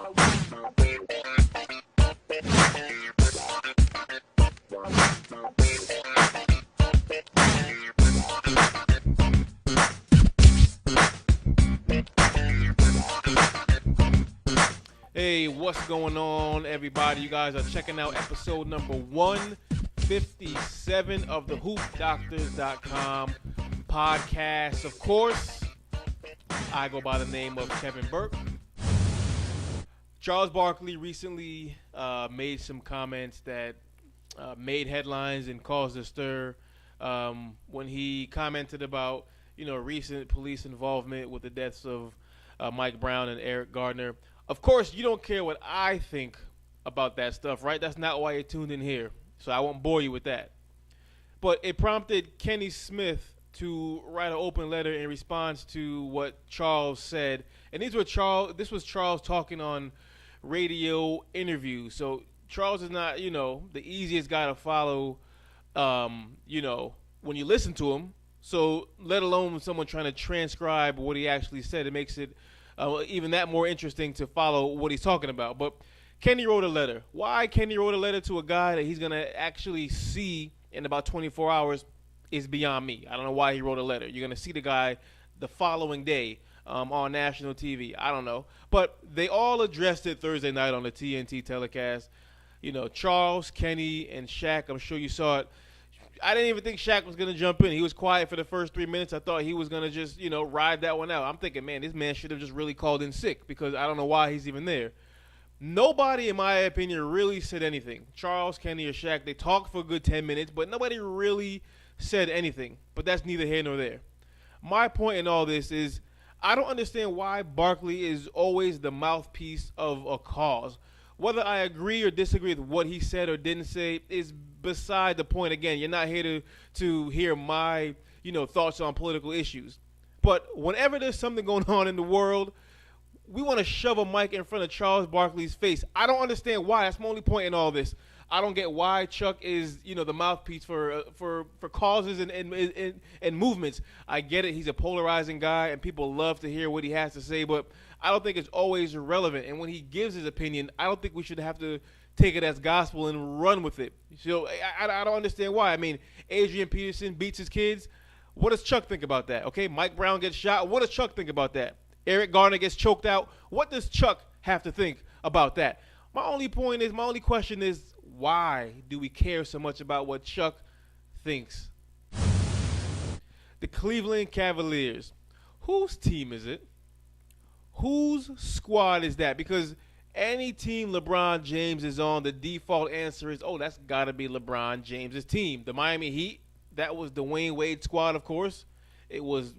Hey, what's going on, everybody? You guys are checking out episode number 157 of the HoopDoctors.com podcast. Of course, I go by the name of Kevin Burke. Charles Barkley recently made some comments that made headlines and caused a stir when he commented about, recent police involvement with the deaths of Mike Brown and Eric Gardner. Of course, you don't care what I think about that stuff, right? That's not why you tuned in here, so I won't bore you with that. But it prompted Kenny Smith to write an open letter in response to what Charles said. And this was Charles talking on radio interviews. So Charles is not, the easiest guy to follow, when you listen to him. So let alone someone trying to transcribe what he actually said. It makes it even that more interesting to follow what he's talking about. But Kenny wrote a letter. Why Kenny wrote a letter to a guy that he's going to actually see in about 24 hours is beyond me. I don't know why he wrote a letter. You're going to see the guy the following day on national TV. I don't know. But they all addressed it Thursday night on the TNT telecast. Charles, Kenny, and Shaq, I'm sure you saw it. I didn't even think Shaq was going to jump in. He was quiet for the first 3 minutes. I thought he was going to just, ride that one out. I'm thinking, man, this man should have just really called in sick because I don't know why he's even there. Nobody, in my opinion, really said anything. Charles, Kenny, or Shaq, they talked for a good 10 minutes, but nobody really said anything. But that's neither here nor there. My point in all this is I don't understand why Barkley is always the mouthpiece of a cause. Whether I agree or disagree with what he said or didn't say is beside the point. Again, you're not here to hear my, thoughts on political issues. But whenever there's something going on in the world, we want to shove a mic in front of Charles Barkley's face. I don't understand why. That's my only point in all this. I don't get why Chuck is, the mouthpiece for causes and movements. I get it. He's a polarizing guy, and people love to hear what he has to say, but I don't think it's always relevant. And when he gives his opinion, I don't think we should have to take it as gospel and run with it. So I don't understand why. I mean, Adrian Peterson beats his kids. What does Chuck think about that? Okay, Mike Brown gets shot. What does Chuck think about that? Eric Garner gets choked out. What does Chuck have to think about that? My only question is, why do we care so much about what Chuck thinks? The Cleveland Cavaliers. Whose team is it? Whose squad is that? Because any team LeBron James is on, the default answer is, that's got to be LeBron James' team. The Miami Heat, that was Dwayne Wade squad, of course. It was,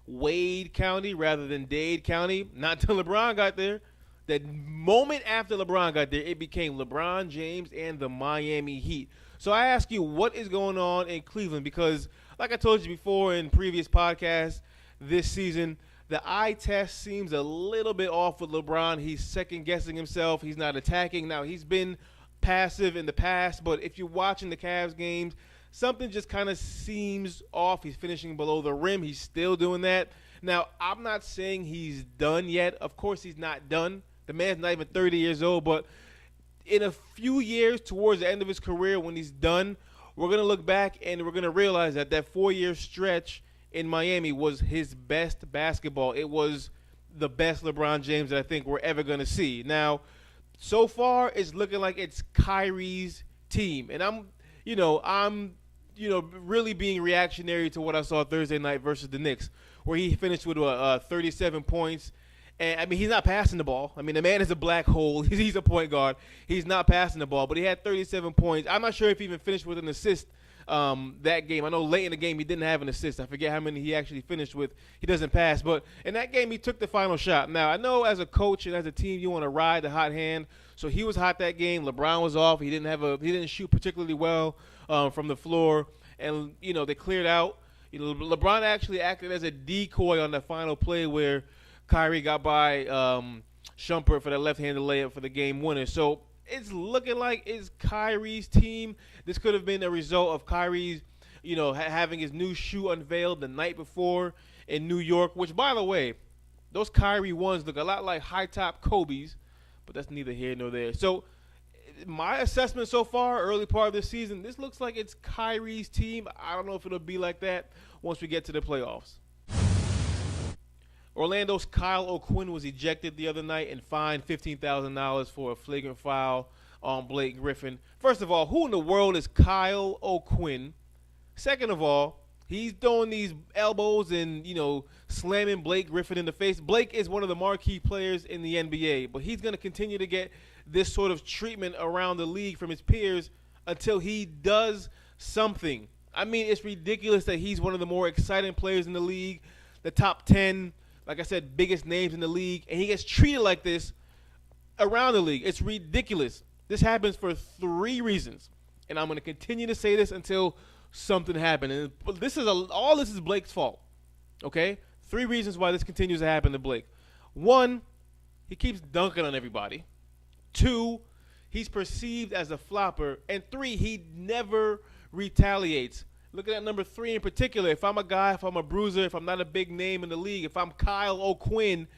Wade County rather than Dade County. Not till LeBron got there. The moment after LeBron got there, it became LeBron James and the Miami Heat. So I ask you, what is going on in Cleveland? Because like I told you before in previous podcasts this season, the eye test seems a little bit off with LeBron. He's second-guessing himself. He's not attacking. Now, he's been passive in the past, but if you're watching the Cavs games, something just kind of seems off. He's finishing below the rim. He's still doing that. Now, I'm not saying he's done yet. Of course he's not done. The man's not even 30 years old, but in a few years towards the end of his career when he's done, we're going to look back and we're going to realize that 4-year stretch in Miami was his best basketball. It was the best LeBron James that I think we're ever going to see. Now, so far it's looking like it's Kyrie's team. And I'm really being reactionary to what I saw Thursday night versus the Knicks, where he finished with 37 points. And, I mean, he's not passing the ball. I mean, the man is a black hole. He's a point guard. He's not passing the ball, but he had 37 points. I'm not sure if he even finished with an assist that game. I know late in the game he didn't have an assist. I forget how many he actually finished with. He doesn't pass. But in that game, he took the final shot. Now, I know as a coach and as a team, you want to ride the hot hand. So he was hot that game. LeBron was off. He didn't shoot particularly well from the floor. And, they cleared out. LeBron actually acted as a decoy on the final play where Kyrie got by Shumpert for that left-handed layup for the game winner. So it's looking like it's Kyrie's team. This could have been a result of Kyrie's, having his new shoe unveiled the night before in New York, which, by the way, those Kyrie ones look a lot like high-top Kobe's, but that's neither here nor there. So my assessment so far, early part of this season, this looks like it's Kyrie's team. I don't know if it'll be like that once we get to the playoffs. Orlando's Kyle O'Quinn was ejected the other night and fined $15,000 for a flagrant foul on Blake Griffin. First of all, who in the world is Kyle O'Quinn? Second of all, he's throwing these elbows and, slamming Blake Griffin in the face. Blake is one of the marquee players in the NBA, but he's going to continue to get this sort of treatment around the league from his peers until he does something. I mean, it's ridiculous that he's one of the more exciting players in the league, the top 10, like I said, biggest names in the league, and he gets treated like this around the league. It's ridiculous. This happens for 3 reasons, and I'm going to continue to say this until something happens. And all this is Blake's fault, okay? 3 reasons why this continues to happen to Blake. 1, he keeps dunking on everybody. 2, he's perceived as a flopper. And 3, he never retaliates. Look at that number 3 in particular. If I'm a guy, if I'm a bruiser, if I'm not a big name in the league, if I'm Kyle O'Quinn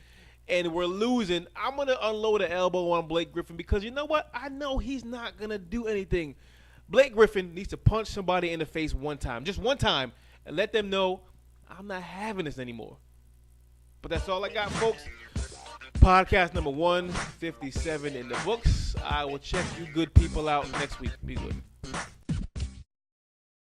and we're losing, I'm going to unload an elbow on Blake Griffin because you know what? I know he's not going to do anything. Blake Griffin needs to punch somebody in the face one time, just one time, and let them know I'm not having this anymore. But that's all I got, folks. Podcast number 157 in the books. I will check you good people out next week. Be good.